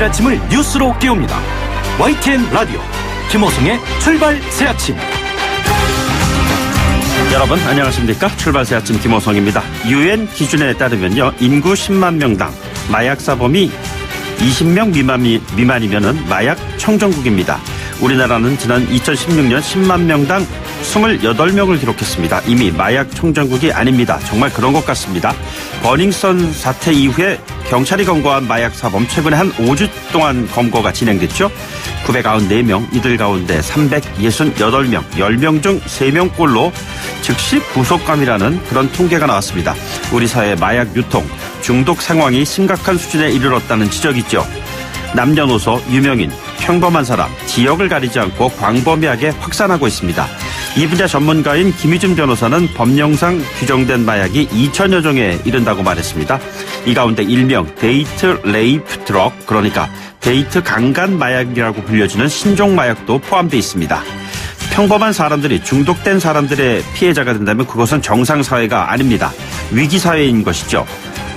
매일 아침을 뉴스로 깨웁니다. YTN 라디오 김호성의 출발 새아침. 여러분 안녕하십니까? 출발 새아침 김호성입니다. UN 기준에 따르면요, 인구 10만 명당 마약 사범이 20명 미만이면은 마약 청정국입니다. 우리나라는 지난 2016년 10만 명당 28명을 기록했습니다. 이미 마약 청정국이 아닙니다. 정말 그런 것 같습니다. 버닝썬 사태 이후에 경찰이 검거한 마약 사범 최근에 한 5주 동안 검거가 진행됐죠. 994명, 이들 가운데 368명, 10명 중 3명꼴로 즉시 구속감이라는 그런 통계가 나왔습니다. 우리 사회 마약 유통, 중독 상황이 심각한 수준에 이르렀다는 지적이죠. 남녀노소, 유명인, 평범한 사람, 지역을 가리지 않고 광범위하게 확산하고 있습니다. 이 분야 전문가인 김희준 변호사는 법령상 규정된 마약이 2천여 종에 이른다고 말했습니다. 이 가운데 일명 데이트 레이프 드럭, 그러니까 데이트 강간 마약이라고 불려지는 신종 마약도 포함되어 있습니다. 평범한 사람들이 중독된 사람들의 피해자가 된다면 그것은 정상사회가 아닙니다. 위기사회인 것이죠.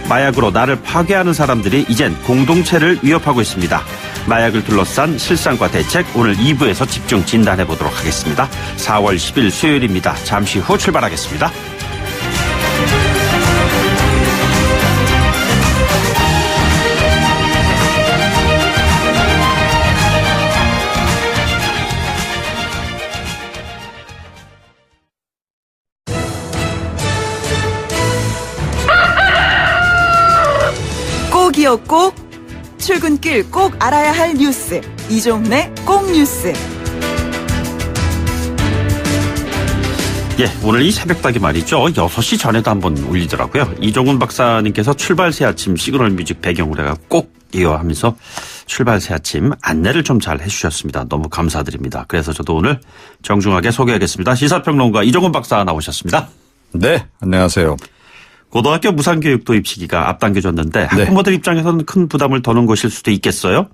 마약으로 나를 파괴하는 사람들이 이젠 공동체를 위협하고 있습니다. 마약을 둘러싼 실상과 대책, 오늘 2부에서 집중 진단해 보도록 하겠습니다. 4월 10일 수요일입니다. 잠시 후 출발하겠습니다. 꼭이요 꼭, 출근길 꼭 알아야 할 뉴스, 이종래 꼭 뉴스. 예, 오늘 이 새벽닭이 말이죠. 6시 전에도 한번 울리더라고요. 이종훈 박사님께서 출발 새아침 시그널 뮤직 배경으로 해가 꼭이요 하면서 출발 새아침 안내를 좀 잘 해주셨습니다. 너무 감사드립니다. 그래서 저도 오늘 정중하게 소개하겠습니다. 시사평론가 이종훈 박사 나오셨습니다. 네, 안녕하세요. 고등학교 무상교육 도입 시기가 앞당겨졌는데 학부모들 입장에서는 큰 부담을 더는 것일 수도 있겠어요?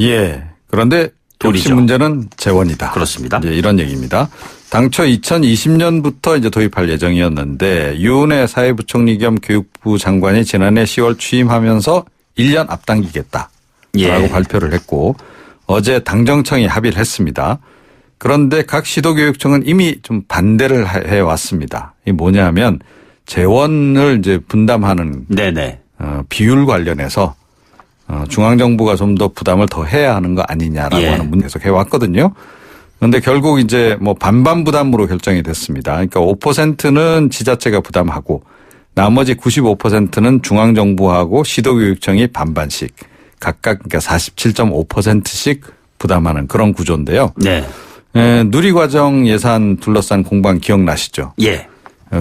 예. 그런데 역시 문제는 재원이다. 그렇습니다. 이제 이런 얘기입니다. 당초 2020년부터 이제 도입할 예정이었는데 유은혜 사회부총리 겸 교육부 장관이 지난해 10월 취임하면서 1년 앞당기겠다라고 발표를 했고 어제 당정청이 합의를 했습니다. 그런데 각 시도교육청은 이미 좀 반대를 해왔습니다. 이게 뭐냐면 재원을 이제 분담하는 비율 관련해서 중앙정부가 좀 더 부담을 더 해야 하는 거 아니냐라고 하는 문제 계속 해왔거든요. 그런데 결국 이제 뭐 반반 부담으로 결정이 됐습니다. 그러니까 5%는 지자체가 부담하고 나머지 95%는 중앙정부하고 시도교육청이 반반씩 각각 그러니까 47.5%씩 부담하는 그런 구조인데요. 네. 누리과정 예산 둘러싼 공방 기억나시죠? 예.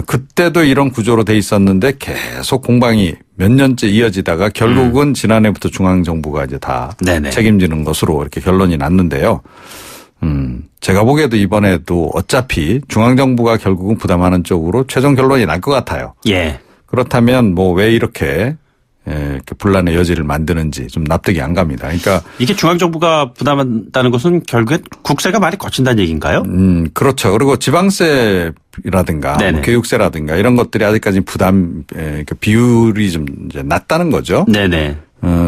그때도 이런 구조로 돼 있었는데 계속 공방이 몇 년째 이어지다가 결국은 지난해부터 중앙정부가 이제 다 책임지는 것으로 이렇게 결론이 났는데요. 제가 보기에도 이번에도 어차피 중앙정부가 결국은 부담하는 쪽으로 최종 결론이 날 것 같아요. 예. 그렇다면 뭐 왜 이렇게 분란의 여지를 만드는지 좀 납득이 안 갑니다. 그러니까 이게 중앙정부가 부담한다는 것은 결국엔 국세가 많이 거친다는 얘기인가요? 그렇죠. 그리고 지방세라든가 뭐 교육세라든가 이런 것들이 아직까지 부담 비율이 좀 이제 낮다는 거죠. 네네.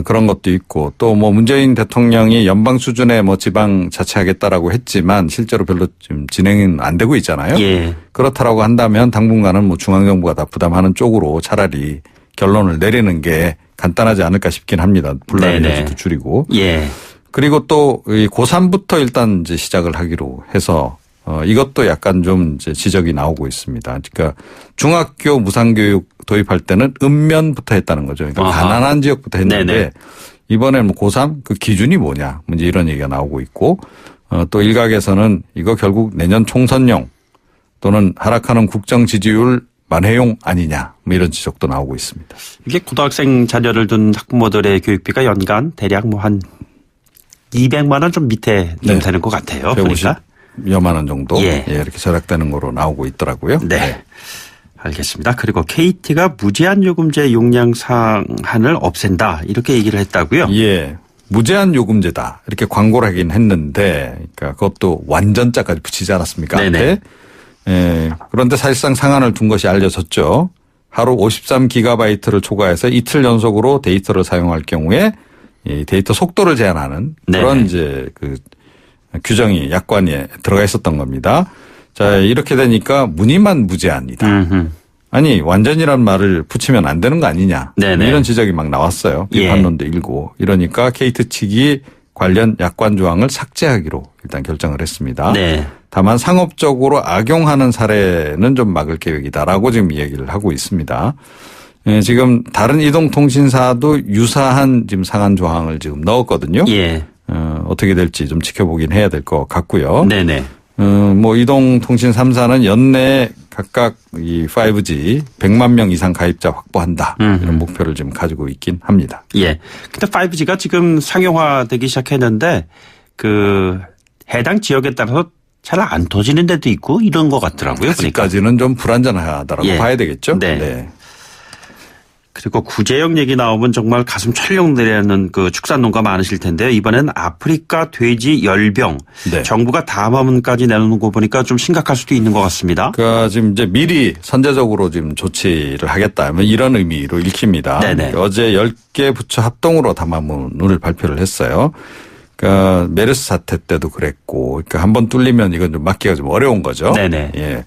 그런 것도 있고 또 뭐 문재인 대통령이 연방 수준의 뭐 지방 자치하겠다라고 했지만 실제로 별로 좀 진행은 안 되고 있잖아요. 예. 그렇다라고 한다면 당분간은 뭐 중앙정부가 다 부담하는 쪽으로 차라리 결론을 내리는 게 간단하지 않을까 싶긴 합니다. 분란의 여지도 줄이고. 예. 그리고 또 고3부터 일단 이제 시작을 하기로 해서 이것도 약간 좀 이제 지적이 나오고 있습니다. 그러니까 중학교 무상교육 도입할 때는 읍면부터 했다는 거죠. 그러니까 가난한 지역부터 했는데 이번에 뭐 고3 그 기준이 뭐냐. 이제 이런 얘기가 나오고 있고 또 일각에서는 이거 결국 내년 총선용 또는 하락하는 국정 지지율 만회용 아니냐 뭐 이런 지적도 나오고 있습니다. 이게 고등학생 자녀를 둔 학부모들의 교육비가 연간 대략 뭐 한 200만 원 좀 밑에 좀 되는 것 같아요. 150여만 원 정도 이렇게 절약되는 거로 나오고 있더라고요. 네. 알겠습니다. 그리고 KT가 무제한 요금제 용량 상한을 없앤다 이렇게 얘기를 했다고요? 예. 무제한 요금제다 이렇게 광고를 하긴 했는데 그러니까 그것도 완전자까지 붙이지 않았습니까? 네네. 예. 그런데 사실상 상한을 둔 것이 알려졌죠. 하루 53GB를 초과해서 이틀 연속으로 데이터를 사용할 경우에 이 데이터 속도를 제한하는 네. 그런 이제 그 규정이 약관에 들어가 있었던 겁니다. 자, 이렇게 되니까 무늬만 무제한이다. 아니 완전이란 말을 붙이면 안 되는 거 아니냐. 네네. 이런 지적이 막 나왔어요. 비판론도 일고. 이러니까 케이트 측이 관련 약관 조항을 삭제하기로 일단 결정을 했습니다. 네. 다만 상업적으로 악용하는 사례는 좀 막을 계획이다라고 지금 이야기를 하고 있습니다. 예, 지금 다른 이동통신사도 유사한 지금 상한 조항을 지금 넣었거든요. 예. 어떻게 될지 좀 지켜보긴 해야 될 것 같고요. 네네. 뭐 이동통신 3사는 연내에 각각 이 5G 100만 명 이상 가입자 확보한다. 이런 목표를 지금 가지고 있긴 합니다. 예. 근데 5G가 지금 상용화되기 시작했는데 그 해당 지역에 따라서 잘 안 터지는 데도 있고 이런 것 같더라고요. 아직까지는 좀 불안전하다라고 예. 봐야 되겠죠. 네. 그리고 구제역 얘기 나오면 정말 가슴 철렁 내리는 그 축산농가 많으실 텐데요. 이번엔 아프리카 돼지 열병. 네. 정부가 담화문까지 내놓는 거 보니까 좀 심각할 수도 있는 것 같습니다. 그러니까 지금 이제 미리 선제적으로 지금 조치를 하겠다. 이런 의미로 읽힙니다. 네네. 어제 10개 부처 합동으로 담화문을 발표를 했어요. 그러니까 메르스 사태 때도 그랬고, 그러니까 한번 뚫리면 이건 좀 막기가 좀 어려운 거죠. 네네. 예.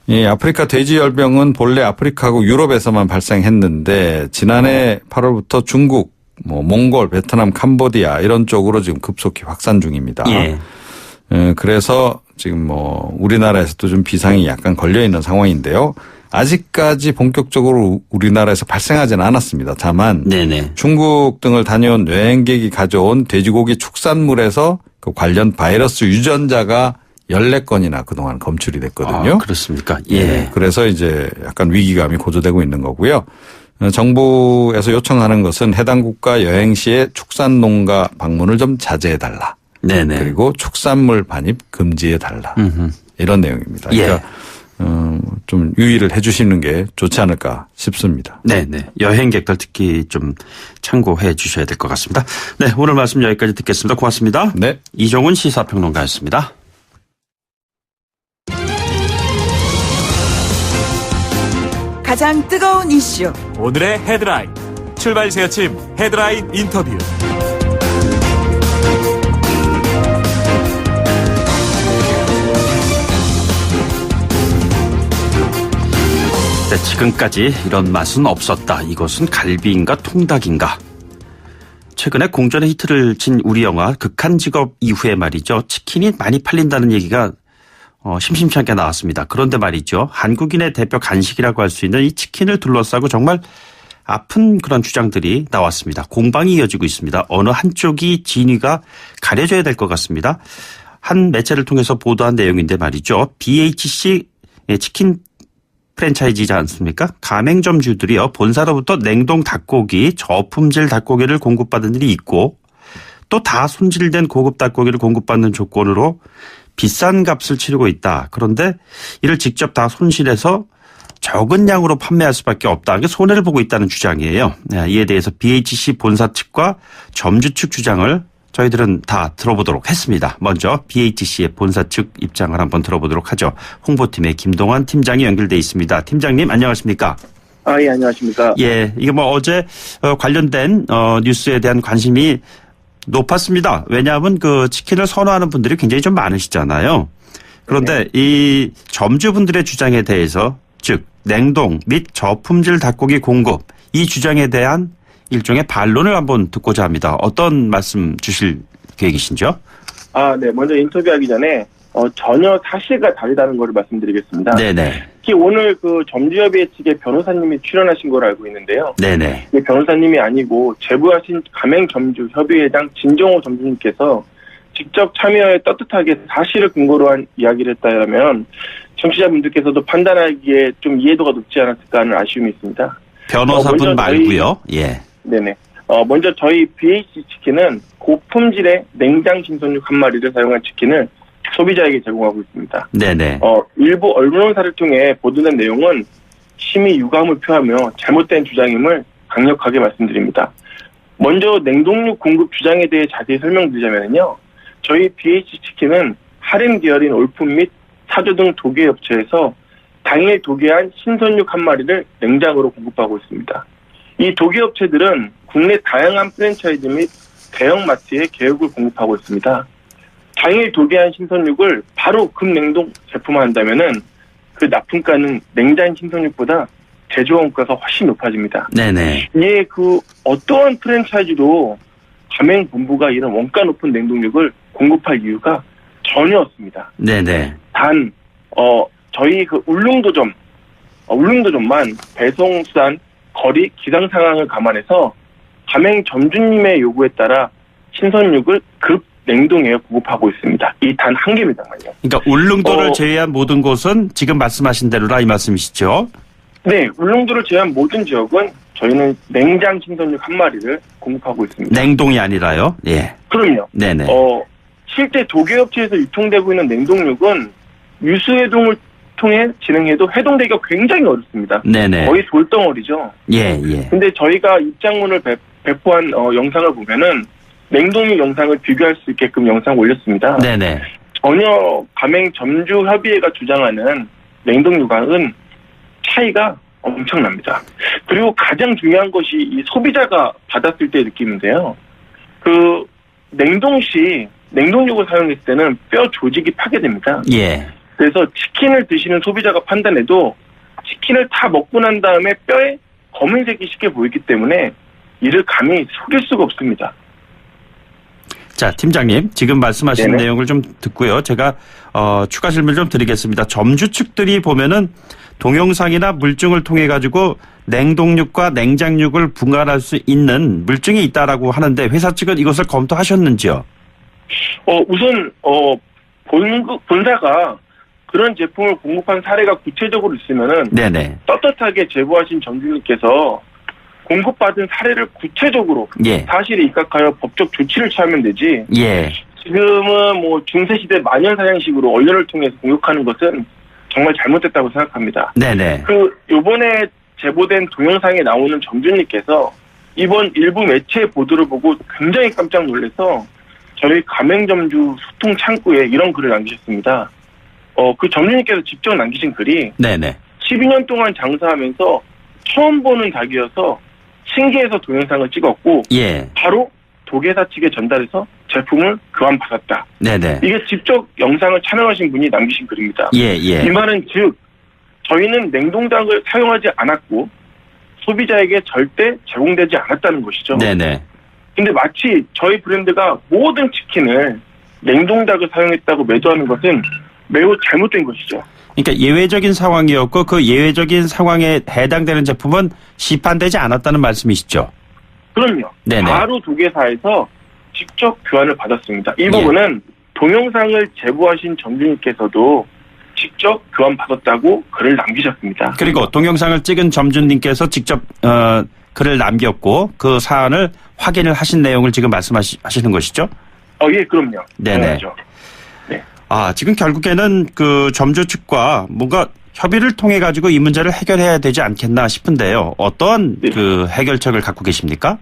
이 아프리카 돼지열병은 본래 아프리카하고 유럽에서만 발생했는데 지난해 8월부터 중국, 몽골, 베트남, 캄보디아 이런 쪽으로 지금 급속히 확산 중입니다. 예. 그래서 지금 우리나라에서도 좀 비상이 약간 걸려 있는 상황인데요. 아직까지 본격적으로 우리나라에서 발생하지는 않았습니다. 다만 네네. 중국 등을 다녀온 여행객이 가져온 돼지고기 축산물에서 그 관련 바이러스 유전자가 14건이나 그동안 검출이 됐거든요. 아, 그렇습니까? 예. 네, 그래서 이제 약간 위기감이 고조되고 있는 거고요. 정부에서 요청하는 것은 해당 국가 여행 시에 축산농가 방문을 좀 자제해달라. 네네. 그리고 축산물 반입 금지해달라. 이런 내용입니다. 예. 그러니까 좀 유의를 해 주시는 게 좋지 않을까 싶습니다. 네네. 여행객들 특히 좀 참고해 주셔야 될 것 같습니다. 네. 오늘 말씀 여기까지 듣겠습니다. 고맙습니다. 네. 이종훈 시사평론가였습니다. 가장 뜨거운 이슈 오늘의 헤드라인. 출발 새 아침 헤드라인 인터뷰. 네, 지금까지 이런 맛은 없었다. 이것은 갈비인가 통닭인가. 최근에 공전의 히트를 친 우리 영화 극한직업 이후에 말이죠. 치킨이 많이 팔린다는 얘기가 심심치 않게 나왔습니다. 그런데 말이죠. 한국인의 대표 간식이라고 할 수 있는 이 치킨을 둘러싸고 정말 아픈 그런 주장들이 나왔습니다. 공방이 이어지고 있습니다. 어느 한쪽이 진위가 가려져야 될 것 같습니다. 한 매체를 통해서 보도한 내용인데 말이죠. BHC 치킨 프랜차이즈이지 않습니까? 가맹점주들이요. 본사로부터 냉동 닭고기, 저품질 닭고기를 공급받은 일이 있고 또 다 손질된 고급 닭고기를 공급받는 조건으로 비싼 값을 치르고 있다. 그런데 이를 직접 다 손실해서 적은 양으로 판매할 수밖에 없다. 이게 손해를 보고 있다는 주장이에요. 이에 대해서 BHC 본사 측과 점주 측 주장을 저희들은 다 들어보도록 했습니다. 먼저 BHC의 본사 측 입장을 한번 들어보도록 하죠. 홍보팀의 김동환 팀장이 연결돼 있습니다. 팀장님 안녕하십니까? 예, 안녕하십니까? 예, 이게 어제 관련된 뉴스에 대한 관심이 높았습니다. 왜냐하면 그 치킨을 선호하는 분들이 굉장히 좀 많으시잖아요. 그런데 이 점주분들의 주장에 대해서 즉 냉동 및 저품질 닭고기 공급 이 주장에 대한 일종의 반론을 한번 듣고자 합니다. 어떤 말씀 주실 계획이신지요? 네. 먼저 인터뷰하기 전에 전혀 사실과 다르다는 것을 말씀드리겠습니다. 네네. 특히 오늘 그 점주협의 측의 변호사님이 출연하신 걸로 알고 있는데요. 네네. 변호사님이 아니고 제보하신 가맹점주협의회장 진정호 점주님께서 직접 참여에 떳떳하게 사실을 근거로 한 이야기를 했다면 청취자분들께서도 판단하기에 좀 이해도가 높지 않았을까 하는 아쉬움이 있습니다. 변호사분 말고요. 예. 네네. 먼저 저희 BHC 치킨은 고품질의 냉장 신선육 한 마리를 사용한 치킨을 소비자에게 제공하고 있습니다. 네네. 일부 언론사를 통해 보도된 내용은 심히 유감을 표하며 잘못된 주장임을 강력하게 말씀드립니다. 먼저 냉동육 공급 주장에 대해 자세히 설명드리자면요. 저희 BHC 치킨은 할인 계열인 올품 및 사조 등 도계 업체에서 당일 도계한 신선육 한 마리를 냉장으로 공급하고 있습니다. 이 도계 업체들은 국내 다양한 프랜차이즈 및 대형마트에 개육을 공급하고 있습니다. 당일 도배한 신선육을 바로 급냉동 제품화한다면은 그 납품가는 냉장 신선육보다 제조원가가 훨씬 높아집니다. 네네. 이에 그 어떠한 프랜차이즈도 가맹본부가 이런 원가 높은 냉동육을 공급할 이유가 전혀 없습니다. 네네. 단 저희 그 울릉도점만 배송수단, 거리, 기상 상황을 감안해서 가맹점주님의 요구에 따라 신선육을 급 냉동해 공급하고 있습니다. 이 단 한 개입니다만요. 그러니까 울릉도를 제외한 모든 곳은 지금 말씀하신 대로라 이 말씀이시죠? 네, 울릉도를 제외한 모든 지역은 저희는 냉장 신선육 한 마리를 공급하고 있습니다. 냉동이 아니라요? 예. 그럼요. 네네. 실제 도계업체에서 유통되고 있는 냉동육은 유수해동을 통해 진행해도 해동되기가 굉장히 어렵습니다. 네네. 거의 돌덩어리죠. 예, 예. 근데 저희가 입장문을 배포한 영상을 보면은 냉동육 영상을 비교할 수 있게끔 영상을 올렸습니다. 네네. 전혀 가맹점주협의회가 주장하는 냉동육은 차이가 엄청납니다. 그리고 가장 중요한 것이 이 소비자가 받았을 때의 느낌인데요. 그 냉동 시 냉동육을 사용했을 때는 뼈 조직이 파괴됩니다. 예. 그래서 치킨을 드시는 소비자가 판단해도 치킨을 다 먹고 난 다음에 뼈에 검은색이 쉽게 보이기 때문에 이를 감히 속일 수가 없습니다. 자, 팀장님, 지금 말씀하신 네네. 내용을 좀 듣고요. 제가 추가 질문 좀 드리겠습니다. 점주 측들이 보면은 동영상이나 물증을 통해 가지고 냉동육과 냉장육을 분간할 수 있는 물증이 있다라고 하는데 회사 측은 이것을 검토하셨는지요? 우선 본사가 그런 제품을 공급한 사례가 구체적으로 있으면은 네네. 떳떳하게 제보하신 점주님께서 공급받은 사례를 구체적으로 예. 사실에 입각하여 법적 조치를 취하면 되지. 예. 지금은 뭐 중세시대 만연사냥식으로 언론을 통해서 공격하는 것은 정말 잘못됐다고 생각합니다. 네네. 요번에 제보된 동영상에 나오는 점주님께서 이번 일부 매체 보도를 보고 굉장히 깜짝 놀라서 저희 가맹점주 소통 창구에 이런 글을 남기셨습니다. 그 점주님께서 직접 남기신 글이 네네. 12년 동안 장사하면서 처음 보는 닭이어서 신기해서 동영상을 찍었고 예. 바로 도계사 측에 전달해서 제품을 교환받았다. 네네. 이게 직접 영상을 촬영하신 분이 남기신 글입니다. 예, 예. 이 말은 즉 저희는 냉동닭을 사용하지 않았고 소비자에게 절대 제공되지 않았다는 것이죠. 네네. 근데 마치 저희 브랜드가 모든 치킨을 냉동닭을 사용했다고 매도하는 것은 매우 잘못된 것이죠. 그러니까 예외적인 상황이었고 그 예외적인 상황에 해당되는 제품은 시판되지 않았다는 말씀이시죠? 그럼요. 네네. 바로 도계사에서 직접 교환을 받았습니다. 이 예. 부분은 동영상을 제보하신 점주님께서도 직접 교환받았다고 글을 남기셨습니다. 그리고 동영상을 찍은 점주님께서 직접 글을 남겼고 그 사안을 확인을 하신 내용을 지금 말씀하시는 것이죠? 예, 그럼요. 네네. 당연하죠. 지금 결국에는 그 점주 측과 뭔가 협의를 통해 가지고 이 문제를 해결해야 되지 않겠나 싶은데요. 어떤 네. 그 해결책을 갖고 계십니까?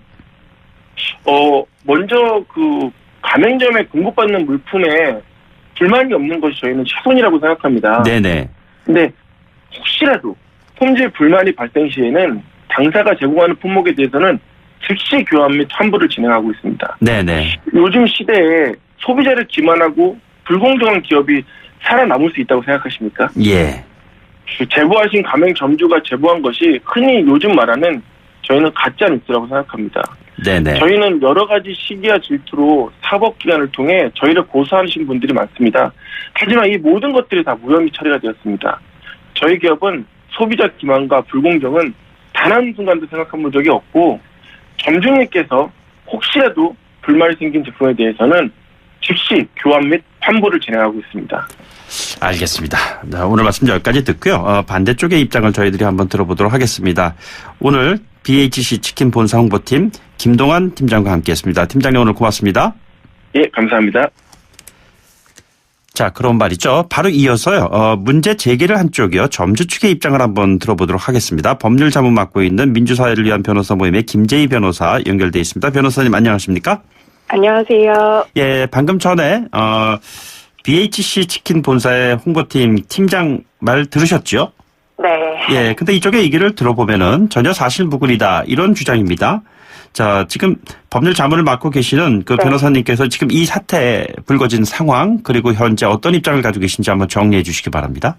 먼저 그 가맹점에 공급받는 물품에 불만이 없는 것이 저희는 최선이라고 생각합니다. 네네. 근데 혹시라도 품질 불만이 발생 시에는 당사가 제공하는 품목에 대해서는 즉시 교환 및 환불을 진행하고 있습니다. 네네. 요즘 시대에 소비자를 기만하고 불공정한 기업이 살아남을 수 있다고 생각하십니까? 예. 제보하신 가맹점주가 제보한 것이 흔히 요즘 말하는 저희는 가짜 뉴스라고 생각합니다. 네네. 저희는 여러 가지 시기와 질투로 사법기관을 통해 저희를 고소하신 분들이 많습니다. 하지만 이 모든 것들이 다 무혐의 처리가 되었습니다. 저희 기업은 소비자 기만과 불공정은 단 한순간도 생각한 적이 없고 점주님께서 혹시라도 불만이 생긴 제품에 대해서는 즉시 교환 및 환불을 진행하고 있습니다. 알겠습니다. 오늘 말씀 여기까지 듣고요. 반대쪽의 입장을 저희들이 한번 들어보도록 하겠습니다. 오늘 BHC 치킨 본사 홍보팀 김동환 팀장과 함께했습니다. 팀장님 오늘 고맙습니다. 예, 감사합니다. 자, 그런 말이죠. 바로 이어서요. 문제 제기를 한 쪽이요. 점주 측의 입장을 한번 들어보도록 하겠습니다. 법률 자문 맡고 있는 민주사회를 위한 변호사 모임의 김재희 변호사 연결돼 있습니다. 변호사님 안녕하십니까? 안녕하세요. 예, 방금 전에 BHC 치킨 본사의 홍보팀 팀장 말 들으셨죠? 네. 예, 근데 이쪽의 얘기를 들어보면은 전혀 사실무근이다 이런 주장입니다. 자, 지금 법률 자문을 맡고 계시는 그 네. 변호사님께서 지금 이 사태에 불거진 상황 그리고 현재 어떤 입장을 가지고 계신지 한번 정리해 주시기 바랍니다.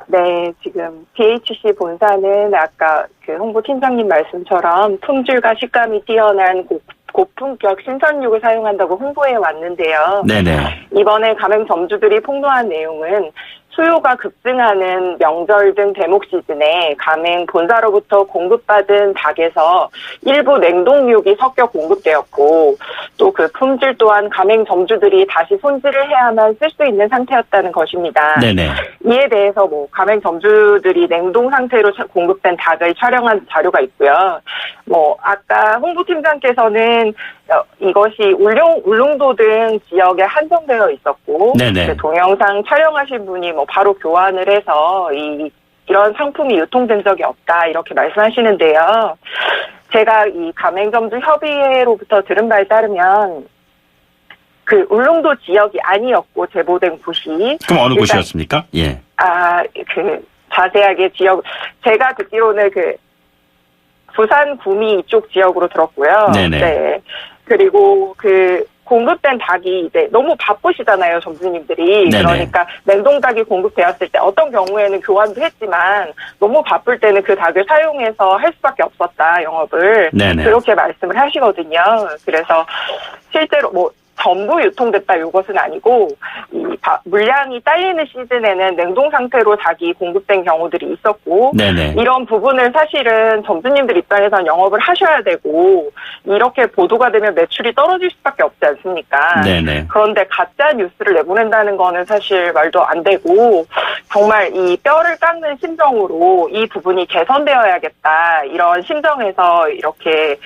네, 지금 BHC 본사는 아까 그 홍보팀장님 말씀처럼 품질과 식감이 뛰어난 고품격 신선육을 사용한다고 홍보해 왔는데요. 네네. 이번에 가맹점주들이 폭로한 내용은 수요가 급증하는 명절 등 대목 시즌에 가맹 본사로부터 공급받은 닭에서 일부 냉동육이 섞여 공급되었고 또 그 품질 또한 가맹 점주들이 다시 손질을 해야만 쓸 수 있는 상태였다는 것입니다. 네네. 이에 대해서 뭐 가맹 점주들이 냉동 상태로 공급된 닭을 촬영한 자료가 있고요. 뭐 아까 홍보팀장께서는 이것이 울릉도 등 지역에 한정되어 있었고 네네. 그 동영상 촬영하신 분이 뭐 바로 교환을 해서 이런 상품이 유통된 적이 없다 이렇게 말씀하시는데요. 제가 이 가맹점주 협의회로부터 들은 바에 따르면 그 울릉도 지역이 아니었고 제보된 곳이 그럼 어느 곳이었습니까? 예. 그 자세하게 지역 제가 듣기로는 그 부산 구미 이쪽 지역으로 들었고요. 네네. 네. 그리고 그 공급된 닭이 이제 너무 바쁘시잖아요, 점주님들이. 네네. 그러니까 냉동 닭이 공급되었을 때 어떤 경우에는 교환도 했지만 너무 바쁠 때는 그 닭을 사용해서 할 수밖에 없었다, 영업을. 네네. 그렇게 말씀을 하시거든요. 그래서 실제로 뭐 전부 유통됐다 이것은 아니고 물량이 딸리는 시즌에는 냉동 상태로 닭이 공급된 경우들이 있었고 네네. 이런 부분을 사실은 점주님들 입장에서는 영업을 하셔야 되고 이렇게 보도가 되면 매출이 떨어질 수밖에 없지 않습니까? 네네. 그런데 가짜 뉴스를 내보낸다는 거는 사실 말도 안 되고 정말 이 뼈를 깎는 심정으로 이 부분이 개선되어야겠다 이런 심정에서 이렇게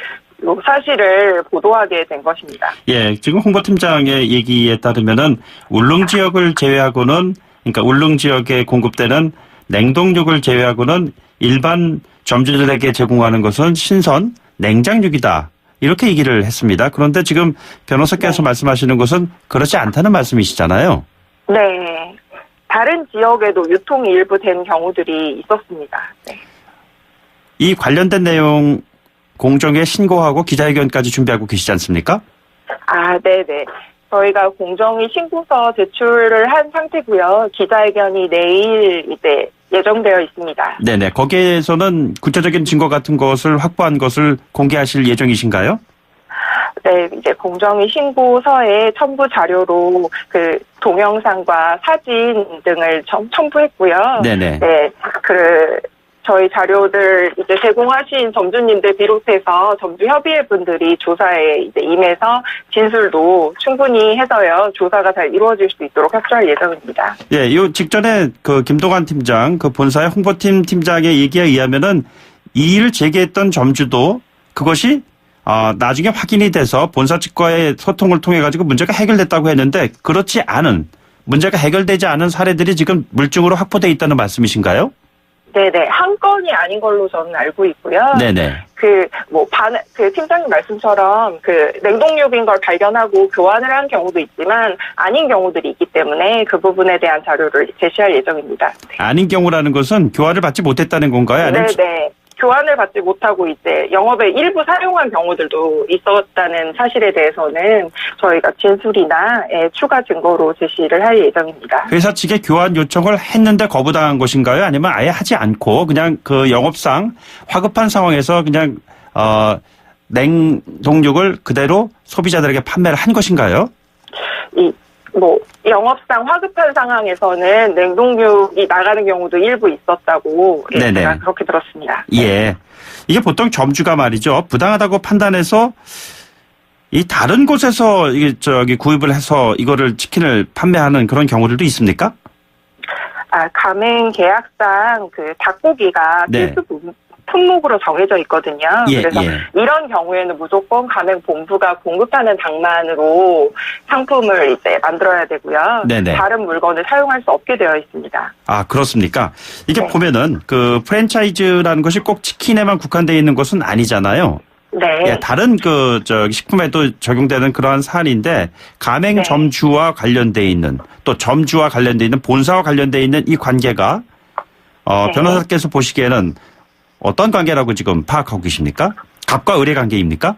사실을 보도하게 된 것입니다. 예, 지금 홍보팀장의 얘기에 따르면은 울릉 지역을 제외하고는 그러니까 울릉 지역에 공급되는 냉동육을 제외하고는 일반 점주들에게 제공하는 것은 신선 냉장육이다. 이렇게 얘기를 했습니다. 그런데 지금 변호사께서 말씀하시는 것은 그렇지 않다는 말씀이시잖아요. 네. 다른 지역에도 유통이 일부 된 경우들이 있었습니다. 네. 이 관련된 내용 공정에 신고하고 기자회견까지 준비하고 계시지 않습니까? 네네. 저희가 공정위 신고서 제출을 한 상태고요. 기자회견이 내일 이제 예정되어 있습니다. 네네. 거기에서는 구체적인 증거 같은 것을 확보한 것을 공개하실 예정이신가요? 네, 이제 공정위 신고서에 첨부 자료로 그 동영상과 사진 등을 첨부했고요. 네네. 네, 저희 자료들 이제 제공하신 점주님들 비롯해서 점주협의회 분들이 조사에 이제 임해서 진술도 충분히 해서요 조사가 잘 이루어질 수 있도록 협조할 예정입니다. 예, 요 직전에 그 김동환 팀장, 그 본사의 홍보팀 팀장의 얘기에 의하면은 이의를 제기했던 점주도 그것이 나중에 확인이 돼서 본사 측과의 소통을 통해 가지고 문제가 해결됐다고 했는데 그렇지 않은 문제가 해결되지 않은 사례들이 지금 물증으로 확보돼 있다는 말씀이신가요? 네네. 한 건이 아닌 걸로 저는 알고 있고요. 네네. 그 팀장님 말씀처럼 그 냉동육인 걸 발견하고 교환을 한 경우도 있지만 아닌 경우들이 있기 때문에 그 부분에 대한 자료를 제시할 예정입니다. 네. 아닌 경우라는 것은 교환을 받지 못했다는 건가요? 아니면 네네. 교환을 받지 못하고 이제 영업에 일부 사용한 경우들도 있었다는 사실에 대해서는 저희가 진술이나 추가 증거로 제시를 할 예정입니다. 회사 측에 교환 요청을 했는데 거부당한 것인가요? 아니면 아예 하지 않고 그냥 그 영업상 화급한 상황에서 그냥 냉동육을 그대로 소비자들에게 판매를 한 것인가요? 영업상 화급한 상황에서는 냉동육이 나가는 경우도 일부 있었다고 제가 그렇게 들었습니다. 예. 이게 보통 점주가 말이죠. 부당하다고 판단해서 이 다른 곳에서 구입을 해서 이거를 치킨을 판매하는 그런 경우들도 있습니까? 가맹 계약상 그 닭고기가 필수 품목으로 정해져 있거든요. 그래서 이런 경우에는 무조건 가맹 본부가 공급하는 닭만으로 상품을 이제 만들어야 되고요. 네네. 다른 물건을 사용할 수 없게 되어 있습니다. 그렇습니까? 이게 보면은 그 프랜차이즈라는 것이 꼭 치킨에만 국한되어 있는 것은 아니잖아요. 네. 예, 다른 식품에도 적용되는 그러한 사안인데 가맹 점주와 관련돼 있는 또 점주와 관련돼 있는 본사와 관련돼 있는 이 관계가 변호사께서 보시기에는 어떤 관계라고 지금 파악하고 계십니까? 갑과 을의 관계입니까?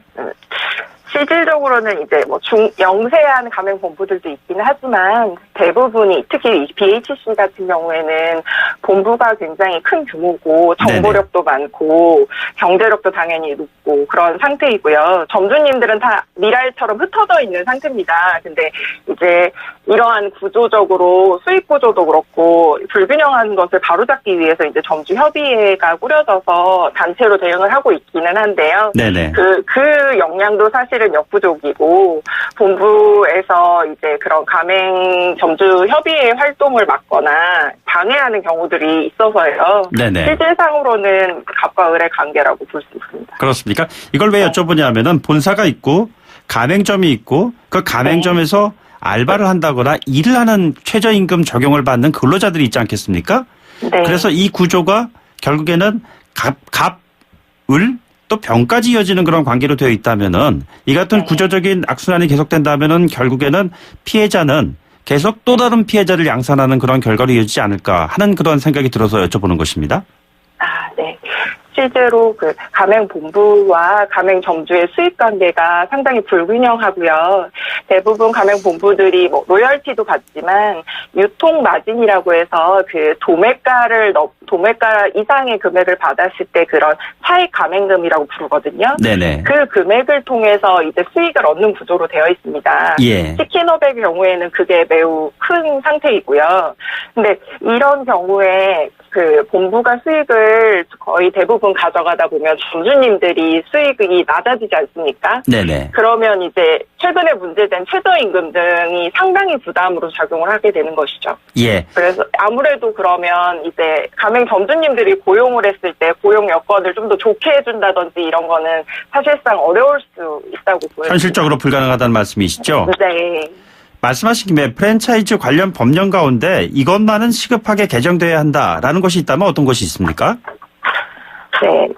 실질적으로는 이제 뭐 영세한 가맹 본부들도 있기는 하지만 대부분이 특히 BHC 같은 경우에는 본부가 굉장히 큰 규모고 정보력도 많고 경제력도 당연히 높고 그런 상태이고요. 점주님들은 다 미랄처럼 흩어져 있는 상태입니다. 근데 이제 이러한 구조적으로 수익 구조도 그렇고 불균형한 것을 바로잡기 위해서 이제 점주협의회가 꾸려져서 단체로 대응을 하고 있기는 한데요. 네네. 그 역량도 사실은 역부족이고 본부에서 이제 그런 가맹 점주 협의회 활동을 막거나 방해하는 경우들이 있어서요. 네네. 실질상으로는 갑과 을의 관계라고 볼 수 있습니다. 그렇습니까? 이걸 왜 여쭤보냐면은 본사가 있고 가맹점이 있고 그 가맹점에서 알바를 한다거나 일을 하는 최저임금 적용을 받는 근로자들이 있지 않겠습니까? 네. 그래서 이 구조가 결국에는 을 또 병까지 이어지는 그런 관계로 되어 있다면은 이 같은 구조적인 악순환이 계속된다면은 결국에는 피해자는 계속 또 다른 피해자를 양산하는 그런 결과로 이어지지 않을까 하는 그런 생각이 들어서 여쭤보는 것입니다. 네. 실제로 그 가맹 본부와 가맹 점주의 수익 관계가 상당히 불균형하고요. 대부분 가맹 본부들이 뭐 로열티도 받지만 유통 마진이라고 해서 그 도매가 이상의 금액을 받았을 때 그런 차익 가맹금이라고 부르거든요. 네네. 그 금액을 통해서 이제 수익을 얻는 구조로 되어 있습니다. 예. 치킨업의 경우에는 그게 매우 큰 상태이고요. 근데 이런 경우에 그 본부가 수익을 거의 대부분 가져가다 보면 점주님들이 수익이 낮아지지 않습니까? 네네. 그러면 이제 최근에 문제된 최저임금 등이 상당히 부담으로 작용을 하게 되는 것이죠. 예. 그래서 아무래도 그러면 이제 가맹 점주님들이 고용을 했을 때 고용 여건을 좀 더 좋게 해준다든지 이런 거는 사실상 어려울 수 있다고 보여요. 현실적으로 불가능하다는 말씀이시죠? 네. 말씀하신 김에 프랜차이즈 관련 법령 가운데 이것만은 시급하게 개정돼야 한다라는 것이 있다면 어떤 것이 있습니까? 네.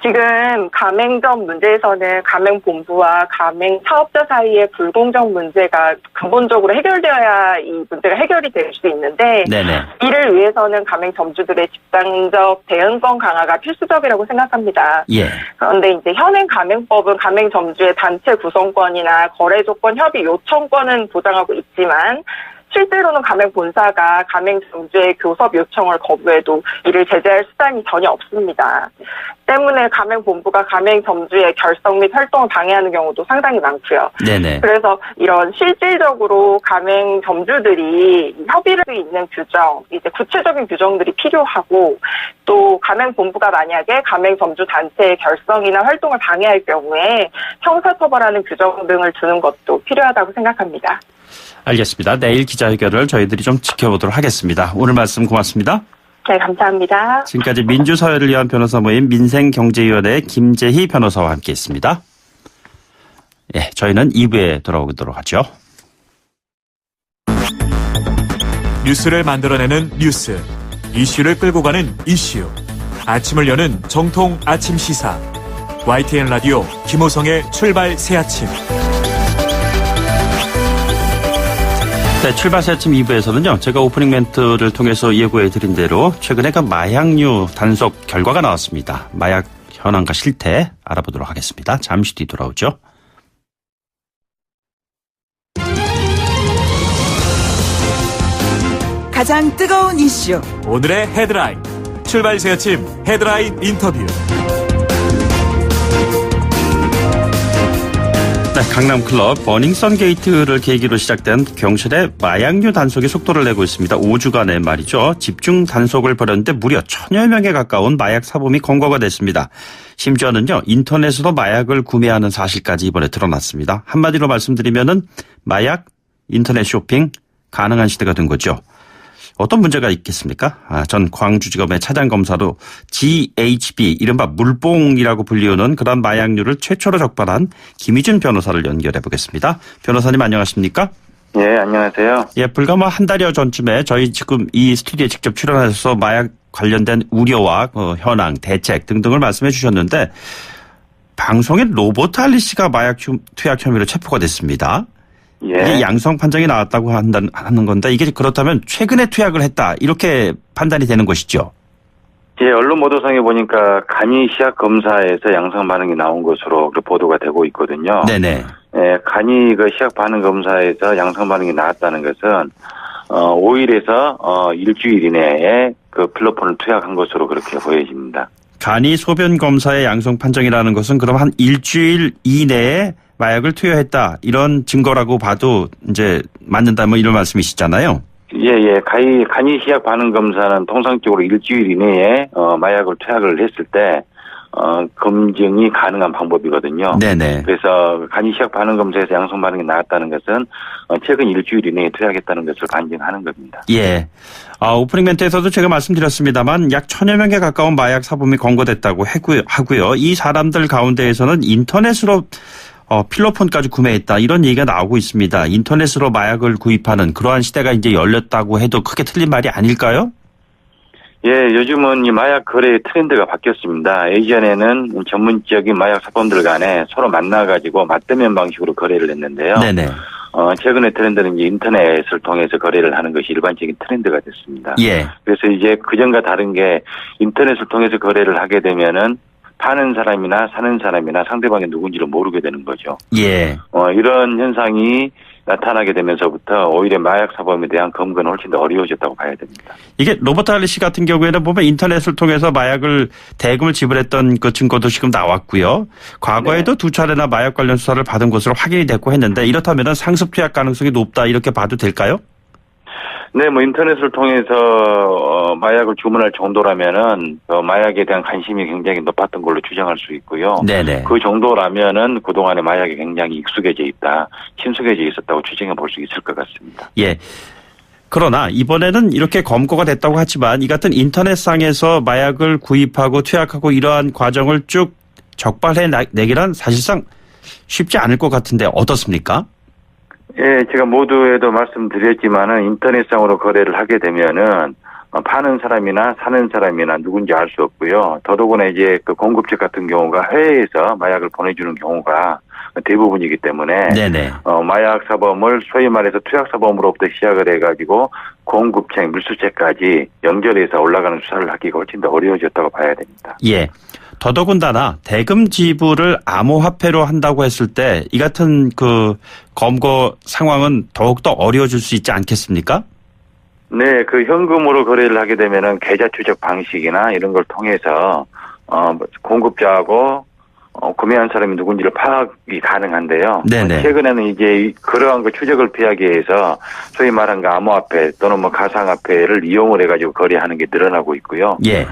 지금 가맹점 문제에서는 가맹본부와 가맹사업자 사이의 불공정 문제가 근본적으로 해결되어야 이 문제가 해결이 될 수 있는데 네네. 이를 위해서는 가맹점주들의 집단적 대응권 강화가 필수적이라고 생각합니다. 예. 그런데 이제 현행 가맹법은 가맹점주의 단체 구성권이나 거래 조건 협의 요청권은 보장하고 있지만 실제로는 가맹본사가 가맹점주의 교섭 요청을 거부해도 이를 제재할 수단이 전혀 없습니다. 때문에 가맹본부가 가맹점주의 결성 및 활동을 방해하는 경우도 상당히 많고요. 네네. 그래서 이런 실질적으로 가맹점주들이 협의를 할 수 있는 규정, 이제 구체적인 규정들이 필요하고 또 가맹본부가 만약에 가맹점주 단체의 결성이나 활동을 방해할 경우에 형사처벌하는 규정 등을 두는 것도 필요하다고 생각합니다. 알겠습니다. 내일 기자회견을 저희들이 좀 지켜보도록 하겠습니다. 오늘 말씀 고맙습니다. 네, 감사합니다. 지금까지 민주사회를 위한 변호사 모임 민생경제위원회 김재희 변호사와 함께했습니다. 예, 저희는 2부에 돌아오도록 하죠. 뉴스를 만들어내는 뉴스, 이슈를 끌고 가는 이슈. 아침을 여는 정통 아침 시사. YTN 라디오 김호성의 출발 새아침. 네, 출발 새아침 2부에서는요. 제가 오프닝 멘트를 통해서 예고해드린 대로 최근에 그 마약류 단속 결과가 나왔습니다. 마약 현황과 실태 알아보도록 하겠습니다. 잠시 뒤 돌아오죠. 가장 뜨거운 이슈. 오늘의 헤드라인. 출발 새아침 헤드라인 인터뷰. 네, 강남클럽 버닝썬 게이트를 계기로 시작된 경찰의 마약류 단속이 속도를 내고 있습니다. 5주간의 말이죠. 집중 단속을 벌였는데 무려 1000여 명에 가까운 마약 사범이 검거가 됐습니다. 심지어는요, 인터넷으로 마약을 구매하는 사실까지 이번에 드러났습니다. 한마디로 말씀드리면은 마약, 인터넷 쇼핑 가능한 시대가 된 거죠. 어떤 문제가 있겠습니까? 전 광주지검의 차장검사로 GHB, 이른바 물뽕이라고 불리우는 그런 마약류를 최초로 적발한 김희준 변호사를 연결해 보겠습니다. 변호사님 안녕하십니까? 예, 안녕하세요. 예, 불과 한 달여 전쯤에 저희 지금 이 스튜디오에 직접 출연하셔서 마약 관련된 우려와 현황, 대책 등등을 말씀해 주셨는데 방송인 로버트 할리 씨가 마약 투약 혐의로 체포가 됐습니다. 예. 이게 양성 판정이 나왔다고 하는 건데 이게 그렇다면 최근에 투약을 했다 이렇게 판단이 되는 것이죠. 예, 언론 보도상에 보니까 간이 시약 검사에서 양성 반응이 나온 것으로 보도가 되고 있거든요. 네네. 예, 간이 그 시약 반응 검사에서 양성 반응이 나왔다는 것은 5일에서 일주일 이내에 그 필로폰을 투약한 것으로 그렇게 보여집니다. 간이 소변 검사의 양성 판정이라는 것은 그럼 한 일주일 이내에 마약을 투여했다 이런 증거라고 봐도 이제 맞는다 뭐 이런 말씀이시잖아요. 예. 간이 시약 반응 검사는 통상적으로 일주일 이내에 마약을 투약을 했을 때 검증이 가능한 방법이거든요. 네네. 그래서 간이 시약 반응 검사에서 양성 반응이 나왔다는 것은 최근 일주일 이내에 투약했다는 것을 반증하는 겁니다. 예. 오프닝 멘트에서도 제가 말씀드렸습니다만 약 1000여 명에 가까운 마약 사범이 검거됐다고 하고요. 이 사람들 가운데에서는 인터넷으로 필로폰까지 구매했다 이런 얘기가 나오고 있습니다. 인터넷으로 마약을 구입하는 그러한 시대가 이제 열렸다고 해도 크게 틀린 말이 아닐까요? 예, 요즘은 이 마약 거래의 트렌드가 바뀌었습니다. 예전에는 전문적인 마약 사범들 간에 서로 만나가지고 맞대면 방식으로 거래를 했는데요. 네네. 최근의 트렌드는 이제 인터넷을 통해서 거래를 하는 것이 일반적인 트렌드가 됐습니다. 예. 그래서 이제 그전과 다른 게 인터넷을 통해서 거래를 하게 되면은 파는 사람이나 사는 사람이나 상대방이 누군지를 모르게 되는 거죠. 예. 이런 현상이 나타나게 되면서부터 오히려 마약 사범에 대한 검거는 훨씬 더 어려워졌다고 봐야 됩니다. 이게 로버트 할리 씨 같은 경우에는 보면 인터넷을 통해서 마약을 대금을 지불했던 그 증거도 지금 나왔고요. 과거에도 2차례나 마약 관련 수사를 받은 것으로 확인이 됐고 했는데 이렇다면 상습 투약 가능성이 높다 이렇게 봐도 될까요? 네, 인터넷을 통해서 마약을 주문할 정도라면은 마약에 대한 관심이 굉장히 높았던 걸로 추정할 수 있고요. 네네. 그 정도라면은 그동안에 마약이 굉장히 익숙해져 있다, 친숙해져 있었다고 추정해 볼 수 있을 것 같습니다. 예. 그러나 이번에는 이렇게 검거가 됐다고 하지만 이 같은 인터넷상에서 마약을 구입하고 투약하고 이러한 과정을 쭉 적발해내기란 사실상 쉽지 않을 것 같은데 어떻습니까? 예, 제가 모두에도 말씀드렸지만은 인터넷상으로 거래를 하게 되면은 파는 사람이나 사는 사람이나 누군지 알 수 없고요. 더더구나 이제 그 공급책 같은 경우가 해외에서 마약을 보내주는 경우가 대부분이기 때문에 네네. 마약 사범을 소위 말해서 투약 사범으로부터 시작을 해가지고 공급책, 밀수책까지 연결해서 올라가는 수사를 하기가 훨씬 더 어려워졌다고 봐야 됩니다. 예. 더더군다나 대금 지불을 암호화폐로 한다고 했을 때 이 같은 그 검거 상황은 더욱더 어려워질 수 있지 않겠습니까? 네, 그 현금으로 거래를 하게 되면은 계좌 추적 방식이나 이런 걸 통해서 공급자하고 구매한 사람이 누군지를 파악이 가능한데요. 네네. 최근에는 이제 그러한 그 추적을 피하기 위해서 소위 말한 그 암호화폐 또는 가상화폐를 이용을 해가지고 거래하는 게 늘어나고 있고요. 예.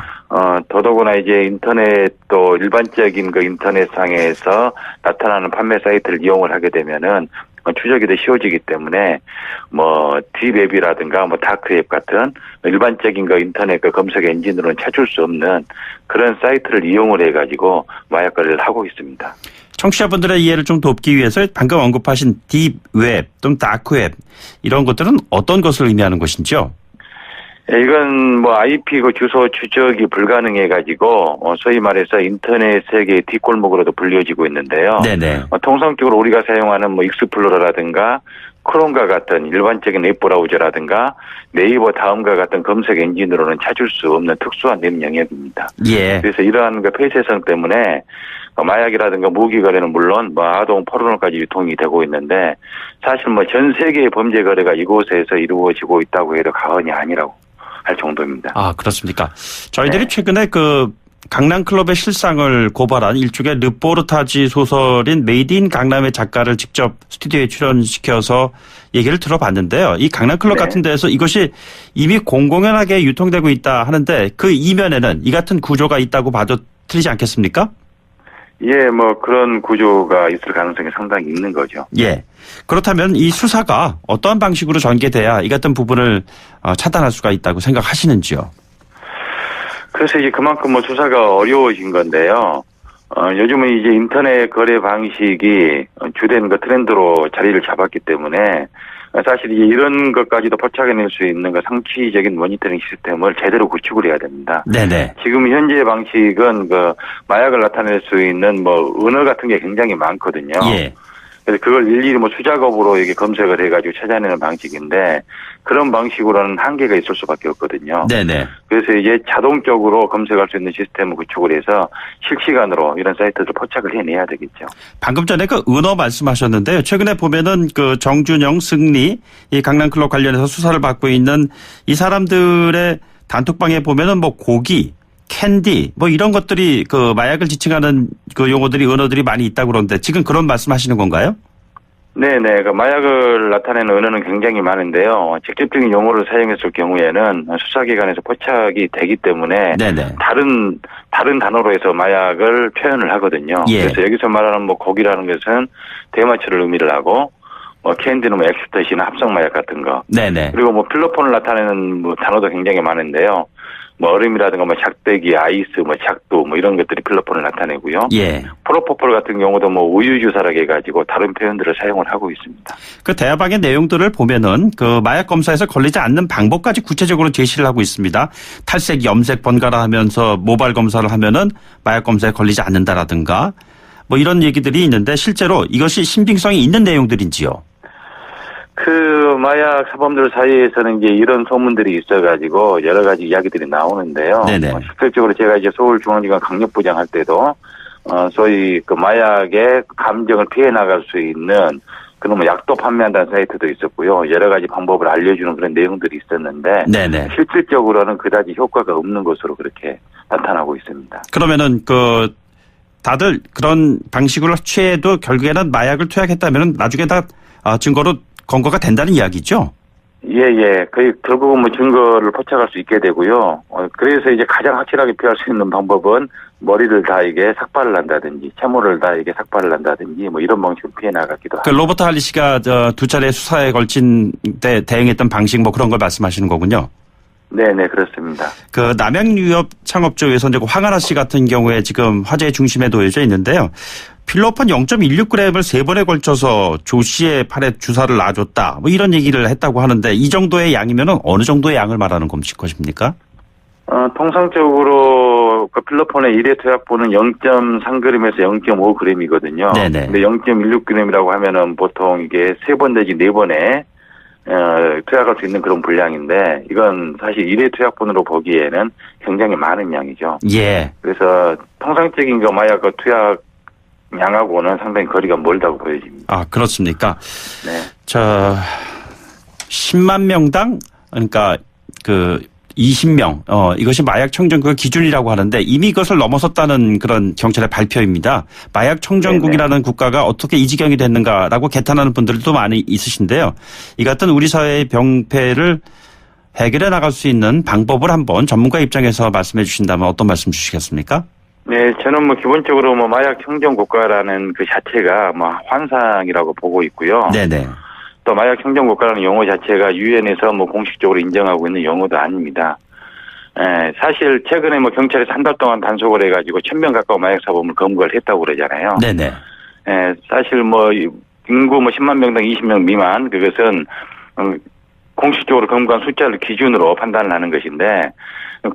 더더구나 이제 인터넷도 일반적인 그 인터넷상에서 나타나는 판매 사이트를 이용을 하게 되면은 추적이 더 쉬워지기 때문에 딥앱이라든가 다크앱 같은 일반적인 그 인터넷 그 검색 엔진으로는 찾을 수 없는 그런 사이트를 이용을 해가지고 마약 거래를 하고 있습니다. 청취자분들의 이해를 좀 돕기 위해서 방금 언급하신 딥웹 또는 다크웹 이런 것들은 어떤 것을 의미하는 것인지요? 이건 IP 그 주소 추적이 불가능해가지고 소위 말해서 인터넷 세계의 뒷골목으로도 불려지고 있는데요. 네네. 통상적으로 우리가 사용하는 익스플로러라든가 크롬과 같은 일반적인 웹브라우저라든가 네이버 다음과 같은 검색 엔진으로는 찾을 수 없는 특수한 웹 영역입니다. 예. 그래서 이러한 그 폐쇄성 때문에 마약이라든가 무기 거래는 물론 아동 포르노까지 유통이 되고 있는데 사실 전 세계의 범죄 거래가 이곳에서 이루어지고 있다고 해도 과언이 아니라고 할 정도입니다. 아, 그렇습니까? 저희들이 네. 최근에 그 강남클럽의 실상을 고발한 일종의 르포르타지 소설인 메이드 인 강남의 작가를 직접 스튜디오에 출연시켜서 얘기를 들어봤는데요. 이 강남클럽 네. 같은 데에서 이것이 이미 공공연하게 유통되고 있다 하는데 그 이면에는 이 같은 구조가 있다고 봐도 틀리지 않겠습니까? 예, 그런 구조가 있을 가능성이 상당히 있는 거죠. 예. 그렇다면 이 수사가 어떠한 방식으로 전개돼야 이 같은 부분을 차단할 수가 있다고 생각하시는지요? 그래서 이제 그만큼 수사가 어려워진 건데요. 요즘은 이제 인터넷 거래 방식이 주된 그 트렌드로 자리를 잡았기 때문에 사실 이제 이런 것까지도 포착해낼 수 있는 그 상시적인 모니터링 시스템을 제대로 구축을 해야 됩니다. 네네. 지금 현재 방식은 그 마약을 나타낼 수 있는 언어 같은 게 굉장히 많거든요. 예. 그래서 그걸 일일이 뭐 수작업으로 이게 검색을 해가지고 찾아내는 방식인데 그런 방식으로는 한계가 있을 수밖에 없거든요. 네네. 그래서 이제 자동적으로 검색할 수 있는 시스템을 구축을 해서 실시간으로 이런 사이트를 포착을 해내야 되겠죠. 방금 전에 그 은어 말씀하셨는데요. 최근에 보면은 그 정준영, 승리, 이 강남클럽 관련해서 수사를 받고 있는 이 사람들의 단톡방에 보면은 뭐 고기, 캔디 뭐 이런 것들이 그 마약을 지칭하는 그 용어들이 은어들이 많이 있다고 그러는데 지금 그런 말씀하시는 건가요? 네네. 그 마약을 나타내는 언어는 굉장히 많은데요. 직접적인 용어를 사용했을 경우에는 수사기관에서 포착이 되기 때문에 네네. 다른 단어로 해서 마약을 표현을 하거든요. 예. 그래서 여기서 말하는 뭐 고기라는 것은 대마초를 의미를 하고 뭐 캔디는 뭐 엑스터시나 합성 마약 같은 거. 네네. 그리고 뭐 필로폰을 나타내는 뭐 단어도 굉장히 많은데요. 뭐 얼음이라든가 뭐 작대기, 아이스, 뭐 작두 뭐 이런 것들이 필로폰을 나타내고요. 예. 프로포폴 같은 경우도 뭐 우유 주사라고 해가지고 다른 표현들을 사용을 하고 있습니다. 그 대화방의 내용들을 보면은 그 마약 검사에서 걸리지 않는 방법까지 구체적으로 제시를 하고 있습니다. 탈색, 염색 번갈아 하면서 모발 검사를 하면은 마약 검사에 걸리지 않는다라든가 뭐 이런 얘기들이 있는데 실제로 이것이 신빙성이 있는 내용들인지요? 그 마약 사범들 사이에서는 이제 이런 소문들이 있어가지고 여러 가지 이야기들이 나오는데요. 네네. 실질적으로 제가 이제 서울중앙지검 강력부장 할 때도 소위 그 마약의 감정을 피해 나갈 수 있는 그런 뭐 약도 판매한다는 사이트도 있었고요. 여러 가지 방법을 알려주는 그런 내용들이 있었는데 네네. 실질적으로는 그다지 효과가 없는 것으로 그렇게 나타나고 있습니다. 그러면은 그 다들 그런 방식으로 취해도 결국에는 마약을 투약했다면은 나중에 다 증거로 검거가 된다는 이야기죠? 예. 결국은 뭐 증거를 포착할 수 있게 되고요. 그래서 이제 가장 확실하게 피할 수 있는 방법은 머리를 다 이게 삭발을 한다든지, 채모를 다 이게 삭발을 한다든지, 뭐 이런 방식으로 피해 나가기도 하고. 그 로버트 할리 씨가 두 차례 수사에 걸친 때 대응했던 방식 뭐 그런 걸 말씀하시는 거군요. 네네, 그렇습니다. 그 남양유업 창업주에서 이제 황하나 씨 같은 경우에 지금 화제의 중심에 놓여져 있는데요. 필로폰 0.16g을 3번에 걸쳐서 조 씨의 팔에 주사를 놔줬다. 뭐 이런 얘기를 했다고 하는데 이 정도의 양이면은 어느 정도의 양을 말하는 것입니까? 통상적으로 그 필로폰의 1회 투약분은 0.3g에서 0.5g이거든요. 네네. 근데 0.16g이라고 하면은 보통 이게 3번 내지 4번에 투약할 수 있는 그런 분량인데 이건 사실 1회 투약분으로 보기에는 굉장히 많은 양이죠. 예. 그래서 통상적인 그 마약 그 투약 양하고는 상당히 거리가 멀다고 보여집니다. 아, 그렇습니까? 네. 10만 명당 그러니까 그 20명 이것이 마약 청정국 기준이라고 하는데 이미 그것을 넘어섰다는 그런 경찰의 발표입니다. 마약 청정국이라는 네네. 국가가 어떻게 이 지경이 됐는가라고 개탄하는 분들도 많이 있으신데요. 이 같은 우리 사회의 병폐를 해결해 나갈 수 있는 방법을 한번 전문가 입장에서 말씀해 주신다면 어떤 말씀 주시겠습니까? 네, 저는 뭐 기본적으로 뭐 마약 청정 국가라는 그 자체가 뭐 환상이라고 보고 있고요. 네네. 또 마약 청정 국가라는 용어 자체가 유엔에서 뭐 공식적으로 인정하고 있는 용어도 아닙니다. 사실 최근에 뭐 경찰에서 한 달 동안 단속을 해가지고 1,000명 가까운 마약 사범을 검거를 했다고 그러잖아요. 네네. 사실 뭐 인구 뭐 10만 명당 20명 미만 그것은 공식적으로 검거한 숫자를 기준으로 판단을 하는 것인데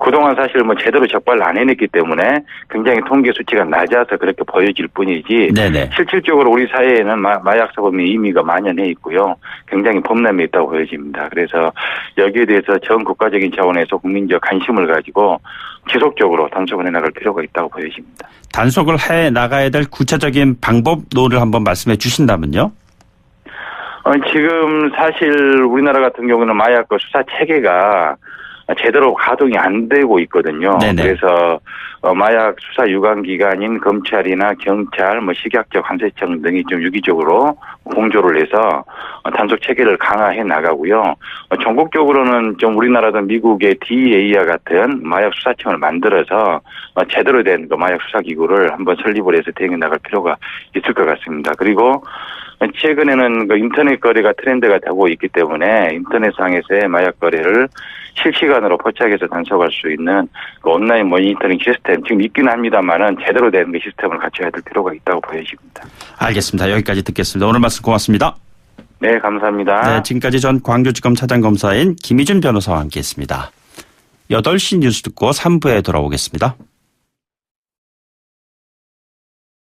그동안 사실 뭐 제대로 적발을 안 해냈기 때문에 굉장히 통계 수치가 낮아서 그렇게 보여질 뿐이지 네네. 실질적으로 우리 사회에는 마약 사범의 의미가 만연해 있고요. 굉장히 범람해 있다고 보여집니다. 그래서 여기에 대해서 전 국가적인 차원에서 국민적 관심을 가지고 지속적으로 단속을 해나갈 필요가 있다고 보여집니다. 단속을 해 나가야 될 구체적인 방법론을 한번 말씀해 주신다면요? 지금 사실 우리나라 같은 경우는 마약 수사 체계가 제대로 가동이 안 되고 있거든요. 네네. 그래서 마약 수사 유관 기관인 검찰이나 경찰, 뭐 식약처, 관세청 등이 좀 유기적으로 공조를 해서 단속 체계를 강화해 나가고요. 전국적으로는 좀 우리나라도 미국의 DEA와 같은 마약 수사청을 만들어서 제대로 된 그 마약 수사 기구를 한번 설립을 해서 대응해 나갈 필요가 있을 것 같습니다. 그리고 최근에는 그 인터넷 거래가 트렌드가 되고 있기 때문에 인터넷상에서의 마약 거래를 실시간으로 포착해서 단속할 수 있는 그 온라인 모니터링 시스템 지금 있기는 합니다만은 제대로 된 그 시스템을 갖춰야 될 필요가 있다고 보여집니다. 알겠습니다. 여기까지 듣겠습니다. 오늘 말씀 고맙습니다. 네, 감사합니다. 네, 지금까지 전 광주지검 차장검사인 김희준 변호사와 함께했습니다. 8시 뉴스 듣고 3부에 돌아오겠습니다.